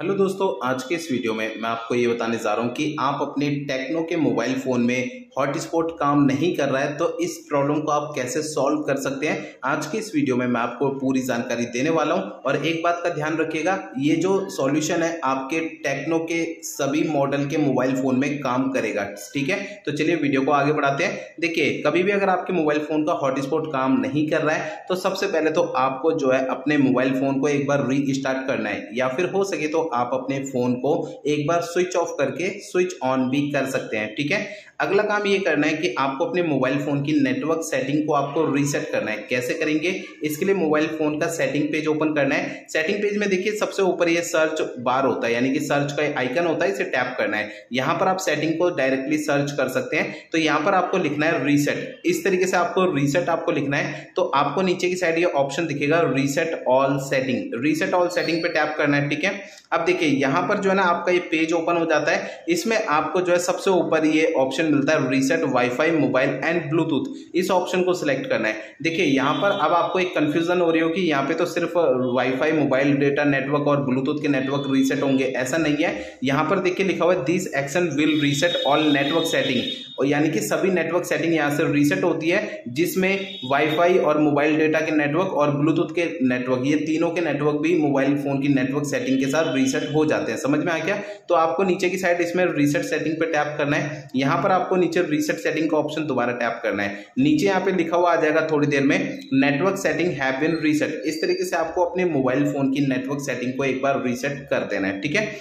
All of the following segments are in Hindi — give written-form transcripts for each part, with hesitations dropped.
हेलो दोस्तों, आज के इस वीडियो में मैं आपको ये बताने जा रहा हूँ कि आप अपने टेक्नो के मोबाइल फ़ोन में हॉटस्पॉट काम नहीं कर रहा है तो इस प्रॉब्लम को आप कैसे सॉल्व कर सकते हैं। आज के इस वीडियो में मैं आपको पूरी जानकारी देने वाला हूँ और एक बात का ध्यान रखिएगा, ये जो सॉल्यूशन है आपके टेक्नो के सभी मॉडल के मोबाइल फ़ोन में काम करेगा। ठीक है, तो चलिए वीडियो को आगे बढ़ाते हैं। देखिए, कभी भी अगर आपके मोबाइल फ़ोन का हॉटस्पॉट काम नहीं कर रहा है तो सबसे पहले तो आपको जो है अपने मोबाइल फ़ोन को एक बार रीस्टार्ट करना है, या फिर हो सके तो आप अपने फोन को एक बार स्विच ऑफ करके स्विच ऑन भी कर सकते हैं। ठीक है, अगला काम ये करना है कि आपको अपने मोबाइल फोन की नेटवर्क सेटिंग को आपको रीसेट करना है। कैसे करेंगे, इसके लिए मोबाइल फोन का सेटिंग पेज ओपन करना है। सेटिंग पेज में देखिए सबसे ऊपर ये सर्च बार होता है, यानी कि सर्च का आइकन होता है, इसे टैप करना है। यहां पर आप सेटिंग को डायरेक्टली सर्च कर सकते हैं। तो यहां पर आपको लिखना है रीसेट, इस तरीके से आपको रीसेट आपको लिखना है। तो आपको नीचे की साइड ये ऑप्शन दिखेगा reset all setting, reset all setting पे टैप करना है। ठीक है, अब देखिए यहां पर जो है ना आपका ये पेज ओपन हो जाता है। इसमें आपको जो है सबसे ऊपर ये ऑप्शन मिलता है reset wifi mobile and Bluetooth, इस ऑप्शन को सिलेक्ट करना है। देखिए यहां पर अब आपको एक कंफ्यूजन हो रही हो कि यहाँ पे तो सिर्फ वाईफाई मोबाइल डेटा नेटवर्क और ब्लूटूथ के नेटवर्क रीसेट होंगे, ऐसा नहीं है। यहां पर देखिए लिखा हुआ है this action will reset all network setting, और यानी कि सभी नेटवर्क सेटिंग यहाँ से रीसेट होती है, जिसमें वाईफाई और मोबाइल डेटा के नेटवर्क और ब्लूटूथ के नेटवर्क, ये तीनों के नेटवर्क भी मोबाइल फोन की नेटवर्क सेटिंग के साथ रीसेट हो जाते हैं। समझ में आ गया? तो आपको नीचे की साइड इसमें रीसेट सेटिंग पे टैप करना है। यहां पर आपको नीचे रीसेट सेटिंग का ऑप्शन दोबारा टैप करना है। नीचे यहाँ पे लिखा हुआ आ जाएगा थोड़ी देर में network setting have been reset. इस तरीके से आपको अपने मोबाइल फोन की नेटवर्क सेटिंग को एक बार रीसेट कर देना है। ठीक है,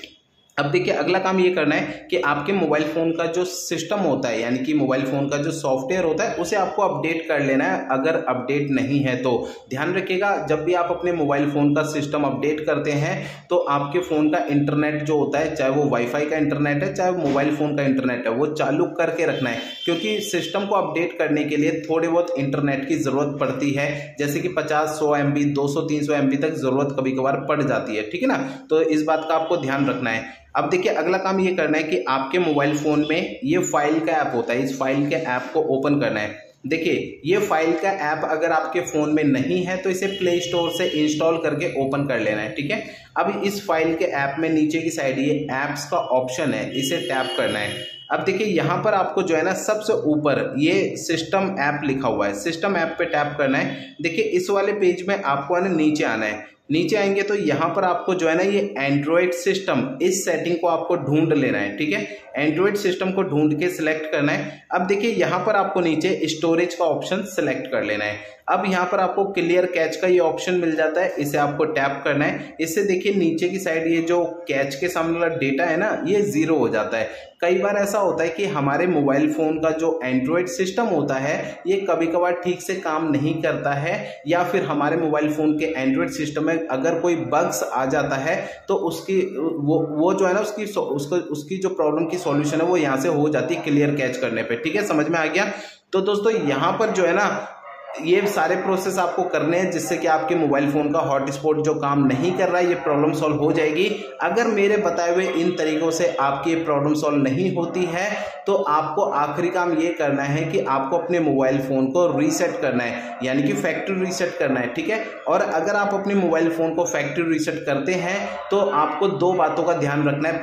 अब देखिए अगला काम ये करना है कि आपके मोबाइल फोन का जो सिस्टम होता है, यानी कि मोबाइल फोन का जो सॉफ्टवेयर होता है, उसे आपको अपडेट कर लेना है। अगर अपडेट नहीं है तो ध्यान रखिएगा, जब भी आप अपने मोबाइल फोन का सिस्टम अपडेट करते हैं तो आपके फोन का इंटरनेट जो होता है, चाहे वो वाईफाई का इंटरनेट है चाहे वो मोबाइल फोन का इंटरनेट है, वो चालू करके रखना है। क्योंकि सिस्टम को अपडेट करने के लिए थोड़े बहुत इंटरनेट की जरूरत पड़ती है, जैसे कि 50-100 MB 200-300 MB तक जरूरत कभी कभार पड़ जाती है। ठीक है ना, तो इस बात का आपको ध्यान रखना है। अब देखिए अगला काम ये करना है कि आपके मोबाइल फोन में ये फाइल का ऐप होता है, इस फाइल के ऐप को ओपन करना है। देखिए ये फाइल का ऐप अगर आपके फोन में नहीं है तो इसे प्ले स्टोर से इंस्टॉल करके ओपन कर लेना है। ठीक है, अब इस फाइल के ऐप में नीचे की साइड ये ऐप्स का ऑप्शन है, इसे टैप करना है। अब देखिए यहां पर आपको जो है ना सबसे ऊपर ये सिस्टम ऐप लिखा हुआ है, सिस्टम ऐप पे टैप करना है। देखिए इस वाले पेज में आपको है ना नीचे आना है। नीचे आएंगे तो यहाँ पर आपको जो है ना ये एंड्रॉइड सिस्टम, इस सेटिंग को आपको ढूंढ लेना है। ठीक है, एंड्रॉइड सिस्टम को ढूंढ के सिलेक्ट करना है। अब देखिए यहाँ पर आपको नीचे स्टोरेज का ऑप्शन सिलेक्ट कर लेना है। अब यहाँ पर आपको क्लियर कैच का ये ऑप्शन मिल जाता है, इसे आपको टैप करना है। इससे देखिए नीचे की साइड ये जो कैच के सामने वाला डेटा है ना, ये 0 हो जाता है। कई बार ऐसा होता है कि हमारे मोबाइल फोन का जो एंड्रॉइड सिस्टम होता है ये कभी कभार ठीक से काम नहीं करता है, या फिर हमारे मोबाइल फोन के एंड्रॉइड सिस्टम में अगर कोई बग्स आ जाता है तो उसकी वो जो है ना उसकी जो प्रॉब्लम की सॉल्यूशन है वो यहाँ से हो जाती है क्लियर कैच करने पे। ठीक है, समझ में आ गया? तो दोस्तों यहाँ पर जो है ना ये सारे प्रोसेस आपको करने हैं, जिससे कि आपके मोबाइल फोन का हॉटस्पॉट जो काम नहीं कर रहा है ये प्रॉब्लम सॉल्व हो जाएगी। अगर मेरे बताए हुए इन तरीकों से आपकी प्रॉब्लम सॉल्व नहीं होती है तो आपको आखिरी काम ये करना है कि आपको अपने मोबाइल फोन को रीसेट करना है, यानी कि फैक्ट्री रीसेट करना है। ठीक है, और अगर आप अपने मोबाइल फोन को फैक्ट्री रीसेट करते हैं तो आपको 2 बातों का ध्यान रखना है।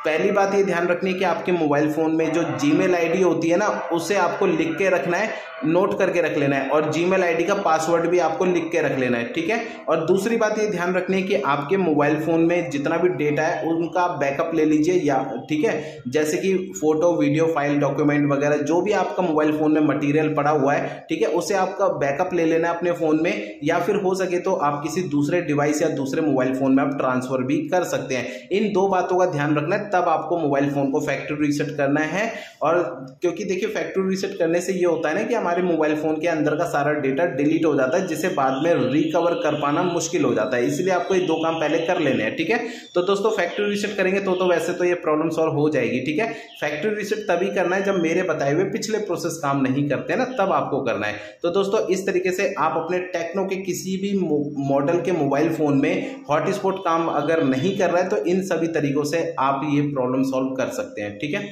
पहली बात ये ध्यान रखनी है कि आपके मोबाइल फोन में जो जीमेल आईडी होती है ना, उसे आपको लिख के रखना है, नोट करके रख लेना है, और जीमेल आईडी का पासवर्ड भी आपको लिख के रख लेना है। ठीक है, और दूसरी बात ये ध्यान रखनी है कि आपके मोबाइल फोन में जितना भी डेटा है उनका बैकअप ले लीजिए, या ठीक है, जैसे कि फोटो वीडियो फाइल डॉक्यूमेंट वगैरह जो भी आपका मोबाइल फोन में मटेरियल पड़ा हुआ है, ठीक है, उसे आपका बैकअप ले लेना है अपने फोन में, या फिर हो सके तो आप किसी दूसरे डिवाइस या दूसरे मोबाइल फोन में आप ट्रांसफर भी कर सकते हैं। इन 2 बातों का ध्यान रखना है, तब आपको मोबाइल फोन को फैक्ट्री रीसेट करना है। और क्योंकि देखिए फैक्ट्री रीसेट करने से ये होता है ना कि हमारे मोबाइल फोन के अंदर का सारा डेटा डिलीट हो जाता है, जिसे बाद में रिकवर कर पाना मुश्किल हो जाता है। इसलिए आपको ये 2 काम पहले कर लेने हैं। ठीक है, तो दोस्तों फैक्ट्री रीसेट करेंगे तो वैसे तो ये प्रॉब्लम सॉल्व हो जाएगी। ठीक है, फैक्ट्री रीसेट तभी करना है जब मेरे बताए हुए पिछले प्रोसेस काम नहीं करते ना, तब आपको करना है। तो दोस्तों इस तरीके से आप अपने टेक्नो के किसी भी मॉडल के मोबाइल फोन में हॉटस्पॉट काम अगर नहीं कर रहा है तो इन सभी तरीकों से आप ये प्रॉब्लम सॉल्व कर सकते हैं। ठीक है।